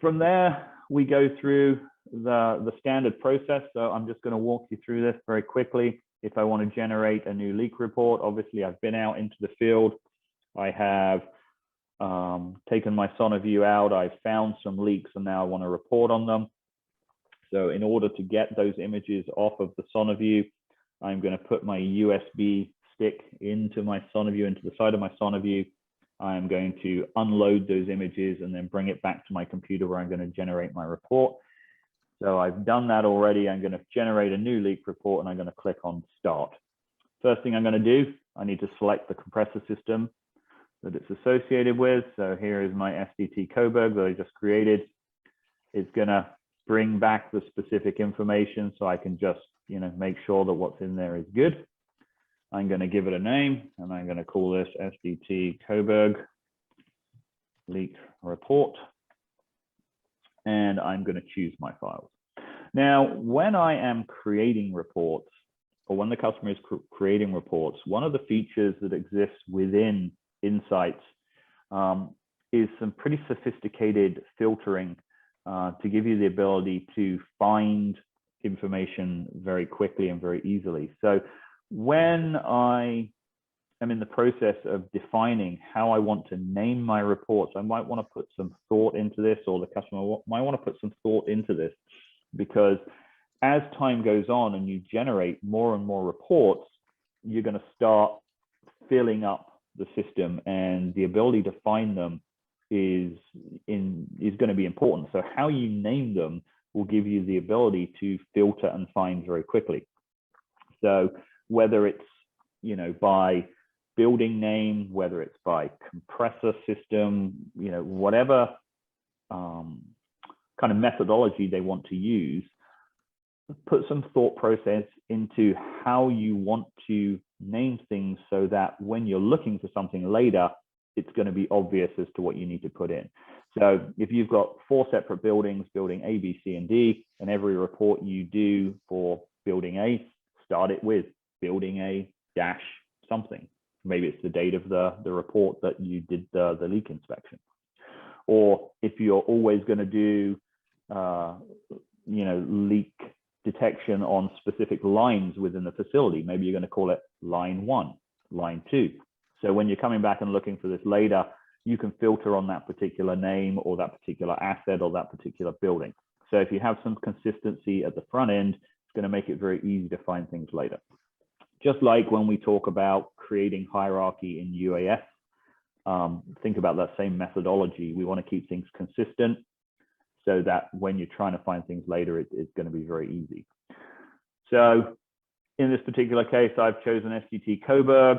from there, we go through the standard process. So I'm just going to walk you through this very quickly. If I want to generate a new leak report, obviously I've been out into the field. I have taken my SonaVu out. I've found some leaks and now I want to report on them. So in order to get those images off of the SonaVu, I'm going to put my USB stick into my SonaVu, into the side of my SonaVu. I'm going to unload those images and then bring it back to my computer where I'm going to generate my report. So I've done that already. I'm going to generate a new leak report and I'm going to click on Start. First thing I'm going to do, I need to select the compressor system that it's associated with. So here is my SDT Coburg that I just created. It's going to bring back the specific information so I can just, make sure that what's in there is good. I'm going to give it a name and I'm going to call this SDT Coburg leak report. And I'm going to choose my files. Now, when I am creating reports, or when the customer is creating reports, one of the features that exists within InSights is some pretty sophisticated filtering to give you the ability to find information very quickly and very easily. So when I am in the process of defining how I want to name my reports, I might want to put some thought into this, or the customer might want to put some thought into this, because as time goes on and you generate more and more reports, you're going to start filling up the system, and the ability to find them is going to be important. So how you name them will give you the ability to filter and find very quickly. So whether it's by building name, whether it's by compressor system, whatever kind of methodology they want to use, put some thought process into how you want to name things so that when you're looking for something later, it's going to be obvious as to what you need to put in. So if you've got 4 separate buildings, building A, B, C, and D, and every report you do for building A, start it with building A dash something. Maybe it's the date of the report that you did the leak inspection. Or if you're always going to do leak detection on specific lines within the facility, maybe you're going to call it line 1, line 2. So when you're coming back and looking for this later, you can filter on that particular name or that particular asset or that particular building. So if you have some consistency at the front end, it's going to make it very easy to find things later. Just like when we talk about creating hierarchy in UAS, think about that same methodology. We want to keep things consistent so that when you're trying to find things later, it's going to be very easy. So in this particular case, I've chosen SDT Coburg.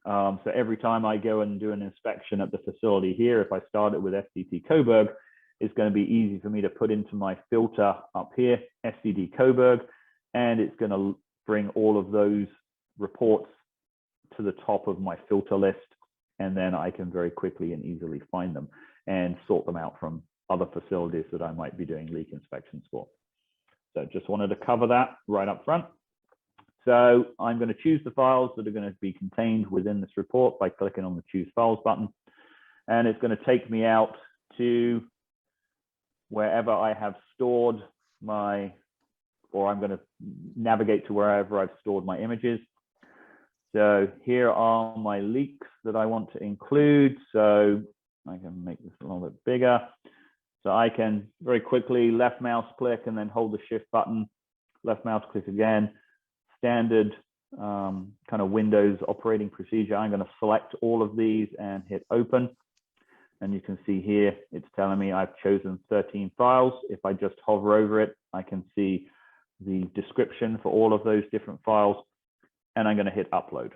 So every time I go and do an inspection at the facility here, if I start it with SDT Coburg, it's going to be easy for me to put into my filter up here, SDT Coburg, and it's going to bring all of those reports to the top of my filter list, and then I can very quickly and easily find them and sort them out from other facilities that I might be doing leak inspections for. So just wanted to cover that right up front. So I'm going to choose the files that are going to be contained within this report by clicking on the Choose Files button. And it's going to take me out to wherever I have stored my, or I'm going to navigate to wherever I've stored my images. So here are my leaks that I want to include. So I can make this a little bit bigger. So I can very quickly left mouse click and then hold the Shift button, left mouse click again. Standard kind of Windows operating procedure. I'm going to select all of these and hit open. And you can see here, it's telling me I've chosen 13 files. If I just hover over it, I can see the description for all of those different files. And I'm going to hit upload.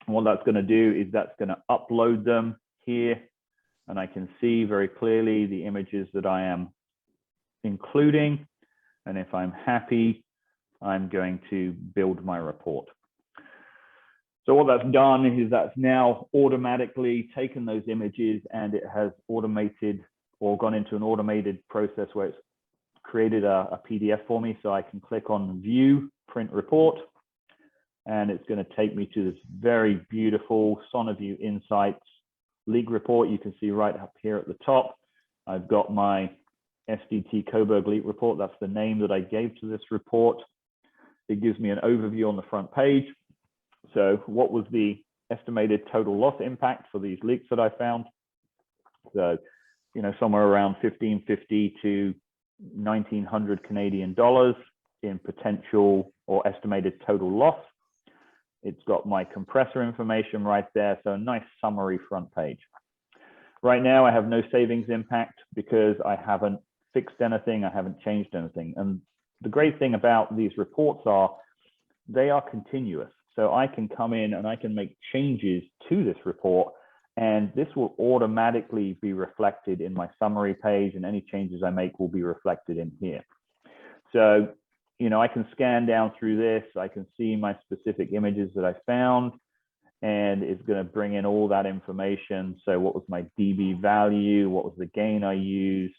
And what that's going to do is that's going to upload them here. And I can see very clearly the images that I am including. And if I'm happy, I'm going to build my report. So what that's done is that's now automatically taken those images and it has automated or gone into an automated process where it's created a PDF for me. So I can click on View, Print Report, and it's going to take me to this very beautiful SonaVu InSights leak report. You can see right up here at the top, I've got my SDT Coburg leak report. That's the name that I gave to this report. It gives me an overview on the front page. So what was the estimated total loss impact for these leaks that I found? So, you know, somewhere around 1550 to 1900 Canadian dollars in potential or estimated total loss. It's got my compressor information right there. So a nice summary front page. Right now, I have no savings impact because I haven't fixed anything. I haven't changed anything. And the great thing about these reports are they are continuous. So I can come in and I can make changes to this report, and this will automatically be reflected in my summary page, and any changes I make will be reflected in here. So, you know, I can scan down through this. I can see my specific images that I found, and it's going to bring in all that information. So what was my dB value? What was the gain I used?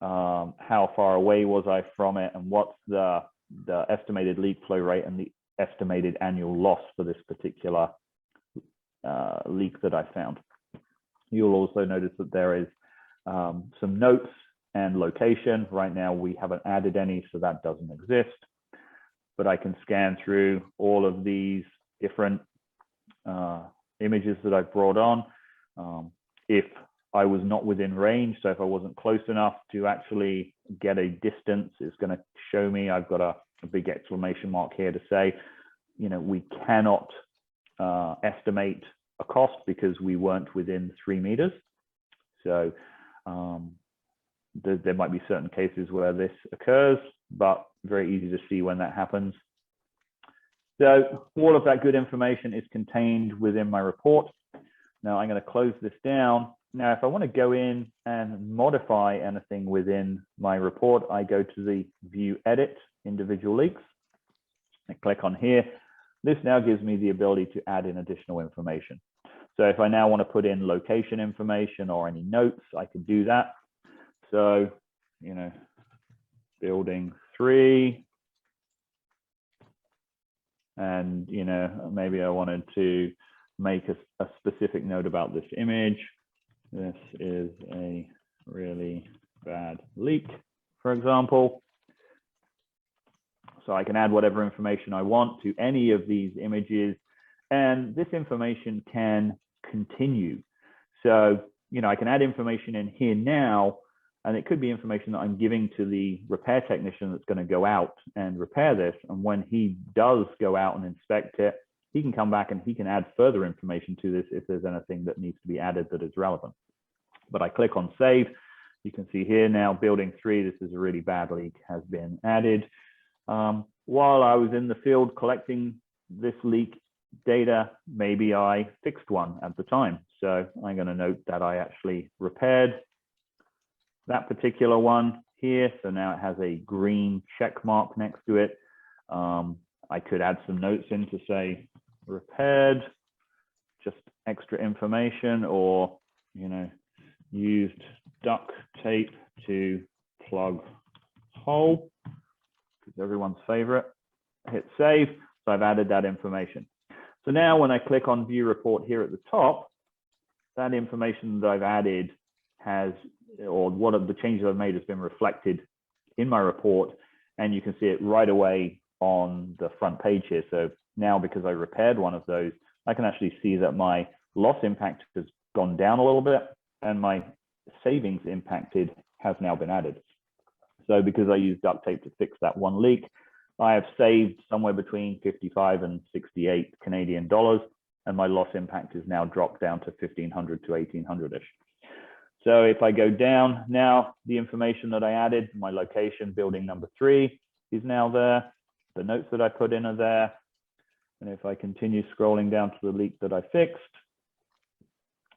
How far away was I from it? And what's the estimated leak flow rate and the estimated annual loss for this particular leak that I found. You'll also notice that there is some notes and location. Right now, we haven't added any, so that doesn't exist. But I can scan through all of these different images that I've brought on. If I was not within range, so if I wasn't close enough to actually get a distance, it's going to show me. I've got a big exclamation mark here to say, you know, we cannot estimate a cost because we weren't within 3 meters. So there might be certain cases where this occurs, but very easy to see when that happens. So all of that good information is contained within my report. Now I'm going to close this down. Now, if I want to go in and modify anything within my report, I go to the View Edit Individual Leaks. I click on here. This now gives me the ability to add in additional information. So if I now want to put in location information or any notes, I could do that. So, you know, building 3. And, you know, maybe I wanted to make a specific note about this image. This is a really bad leak, for example. So I can add whatever information I want to any of these images, and this information can continue. So, you know, I can add information in here now, and it could be information that I'm giving to the repair technician that's going to go out and repair this. And when he does go out and inspect it, he can come back and he can add further information to this if there's anything that needs to be added that is relevant. But I click on save. You can see here now, building 3, this is a really bad leak, has been added. While I was in the field collecting this leak data, maybe I fixed one at the time. So I'm going to note that I actually repaired that particular one here. So now it has a green check mark next to it. I could add some notes in to say repaired, just extra information, or, you know, used duct tape to plug hole. It's everyone's favorite. Hit save. So I've added that information. So now when I click on view report here at the top, that information that I've added has, or what of the changes I've made has been reflected in my report, and you can see it right away on the front page here. So now, because I repaired one of those, I can actually see that my loss impact has gone down a little bit, and my savings impacted has now been added. So because I used duct tape to fix that one leak, I have saved somewhere between 55 and 68 Canadian dollars, and my loss impact is now dropped down to 1,500 to 1,800-ish. So if I go down now, the information that I added, my location, building number 3, is now there. The notes that I put in are there. And if I continue scrolling down to the leak that I fixed,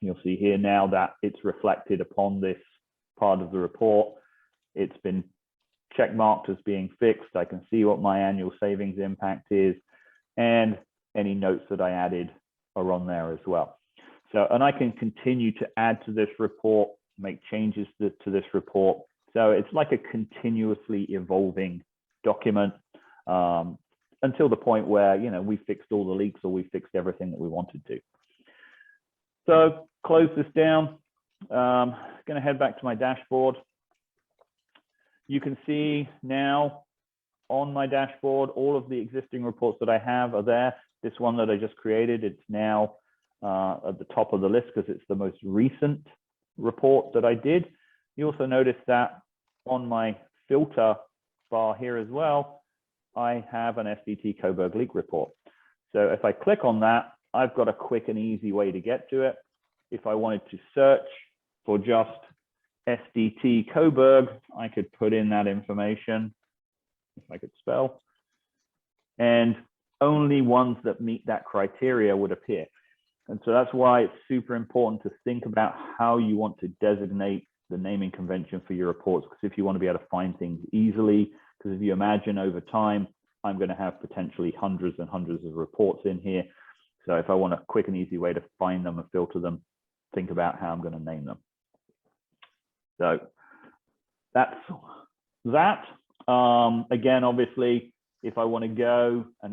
you'll see here now that it's reflected upon this part of the report. It's been check marked as being fixed. I can see what my annual savings impact is, and any notes that I added are on there as well. So, and I can continue to add to this report, make changes to this report. So it's like a continuously evolving document until the point where, you know, we fixed all the leaks or we fixed everything that we wanted to. So close this down. Going to head back to my dashboard. you can see now on my dashboard, all of the existing reports that I have are there. This one that I just created, it's now at the top of the list because it's the most recent report that I did. You also notice that on my filter bar here as well, I have an SDT Coburg leak report. So if I click on that, I've got a quick and easy way to get to it. If I wanted to search for just SDT Coburg, I could put in that information, if I could spell, and only ones that meet that criteria would appear. And so that's why it's super important to think about how you want to designate the naming convention for your reports, because if you want to be able to find things easily, because if you imagine over time, I'm going to have potentially hundreds and hundreds of reports in here. So if I want a quick and easy way to find them and filter them, think about how I'm going to name them. So that's that. Again, obviously, if I want to go and